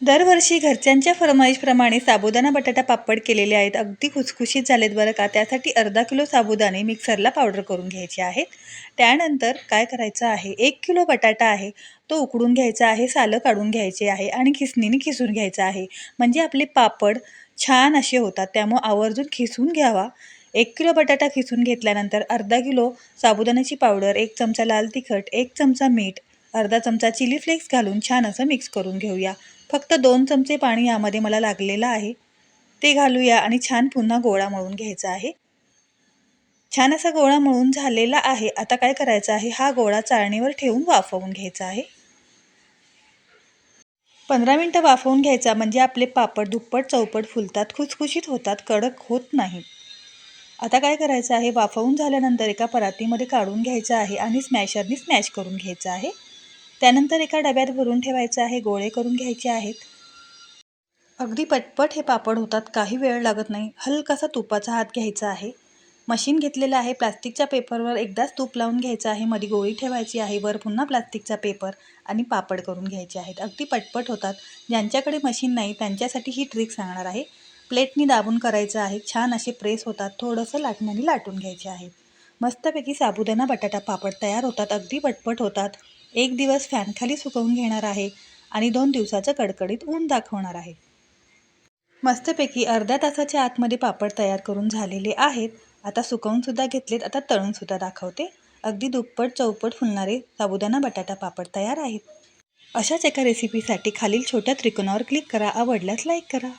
दरवर्षी घरच्यांच्या फर्माईशप्रमाणे साबुदाणा बटाटा पापड केलेले आहेत. अगदी खुसखुशीत झालेत बरं का. त्यासाठी अर्धा किलो साबुदाणे मिक्सरला पावडर करून घ्यायचे आहेत. त्यानंतर काय करायचं आहे, 1 किलो बटाटा आहे तो उकडून घ्यायचा आहे, सालं काढून घ्यायचे आहे आणि खिसणीने खिसून घ्यायचा आहे. म्हणजे आपले पापड छान असे होतात. त्यामुळे आवर्जून खिसून घ्यावा. 1 किलो बटाटा खिसून घेतल्यानंतर अर्धा किलो साबुदाण्याची पावडर, 1 चमचा लाल तिखट, 1 चमचा मीठ, अर्धा चमचा चिली फ्लेक्स घालून छान असं मिक्स करून घेऊया. फक्त 2 चमचे पाणी यामध्ये मला लागलेलं आहे, ते घालूया आणि छान पुन्हा गोळा मळून घ्यायचा आहे. छान असा गोळा मळून झालेला आहे. आता काय करायचं आहे, हा गोळा चाळणीवर ठेवून वाफवून घ्यायचा आहे. 15 मिनिटं वाफवून घ्यायचा म्हणजे आपले पापड दुप्पट चौपट फुलतात, खुसखुशीत होतात, कडक होत नाहीत. आता काय करायचं आहे, वाफवून झाल्यानंतर एका परातीमध्ये काढून घ्यायचं आहे आणि स्मॅशरने स्मॅश करून घ्यायचं आहे. त्यानंतर एका डब्यात भरून ठेवायचं आहे. गोळे करून घ्यायचे आहेत. अगदी पटपट हे पापड होतात, काही वेळ लागत नाही. हलकासा तुपाचा हात घ्यायचा आहे. मशीन घेतलेलं आहे. प्लास्टिकच्या पेपरवर एकदाच तूप लावून घ्यायचं आहे. मध्ये गोळी ठेवायची आहे. वर पुन्हा प्लास्टिकचा पेपर आणि पापड करून घ्यायचे आहेत. अगदी पटपट होतात. ज्यांच्याकडे मशीन नाही त्यांच्यासाठी ही ट्रिक सांगणार आहे. प्लेटनी दाबून करायचं आहे. छान असे प्रेस होतात. थोडंसं लाटण्याने लाटून घ्यायचे आहेत. मस्तपैकी साबुदाणा बटाटा पापड तयार होतात. अगदी पटपट होतात. 1 दिवस फॅनखाली सुकवून घेणार आहे आणि 2 दिवसाचं कडकडीत ऊन दाखवणार आहे. मस्तपैकी अर्ध्या तासाच्या आतमध्ये पापड तयार करून झालेले आहेत. आता सुकवून सुद्धा घेतलेत. आता तळून सुद्धा दाखवते. अगदी दुप्पट चौपट फुलणारे साबुदाणा बटाटा पापड तयार आहेत. अशाच एका रेसिपीसाठी खालील छोट्या त्रिकोणावर क्लिक करा. आवडल्यास लाईक करा.